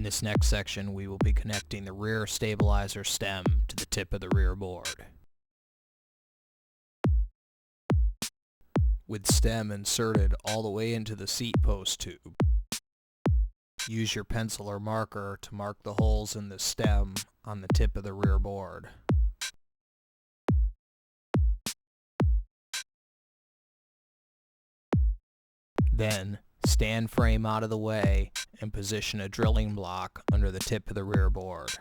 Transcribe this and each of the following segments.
In this next section, we will be connecting the rear stabilizer stem to the tip of the rear board. With stem inserted all the way into the seat post tube, use your pencil or marker to mark the holes in the stem on the tip of the rear board. Then, stand frame out of the way and position a drilling block under the tip of the rear board.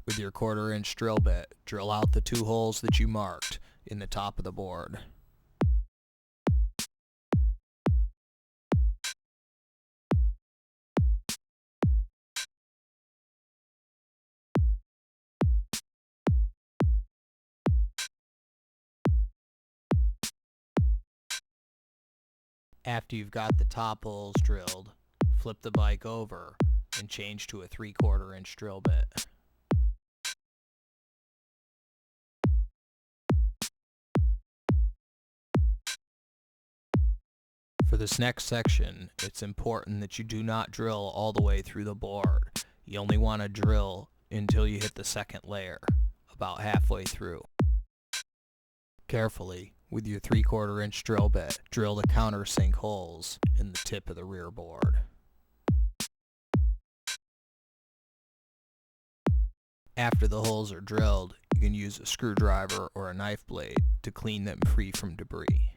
With your 1/4 inch drill bit, drill out the 2 holes that you marked in the top of the board. After you've got the top holes drilled, flip the bike over and change to a 3/4 inch drill bit. For this next section, it's important that you do not drill all the way through the board. You only want to drill until you hit the second layer, about halfway through. Carefully, with your 3/4 inch drill bit, drill the countersink holes in the tip of the rear board. After the holes are drilled, you can use a screwdriver or a knife blade to clean them free from debris.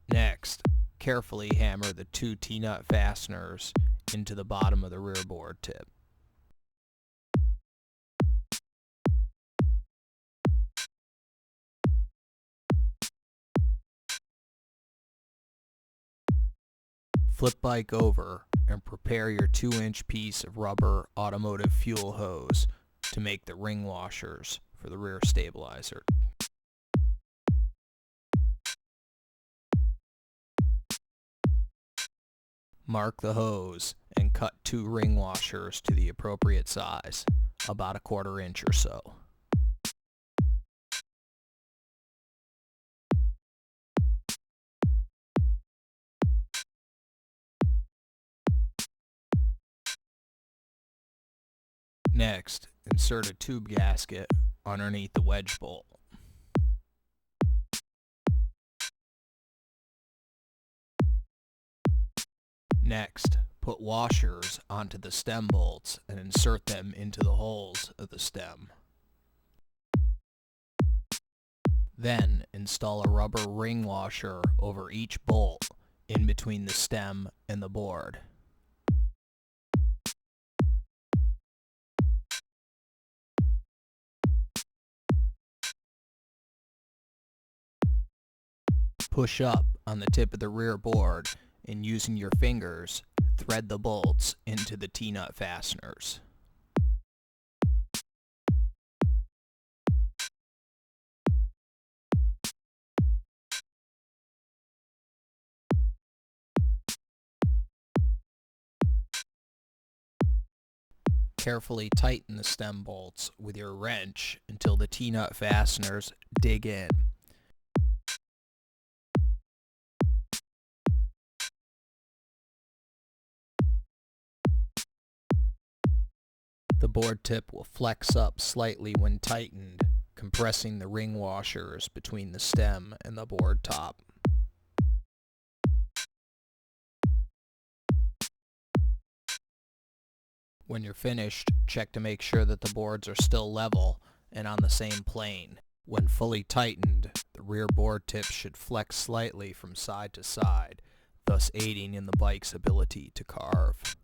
Next, carefully hammer the 2 T-nut fasteners into the bottom of the rear board tip. Flip bike over and prepare your 2-inch piece of rubber automotive fuel hose to make the ring washers for the rear stabilizer. Mark the hose and cut 2 ring washers to the appropriate size, about a 1/4 inch or so. Next, insert a tube gasket underneath the wedge bolt. Next, put washers onto the stem bolts and insert them into the holes of the stem. Then, install a rubber ring washer over each bolt in between the stem and the board. Push up on the tip of the rear board and using your fingers, thread the bolts into the T-nut fasteners. Carefully tighten the stem bolts with your wrench until the T-nut fasteners dig in. The board tip will flex up slightly when tightened, compressing the ring washers between the stem and the board top. When you're finished, check to make sure that the boards are still level and on the same plane. When fully tightened, the rear board tip should flex slightly from side to side, thus aiding in the bike's ability to carve.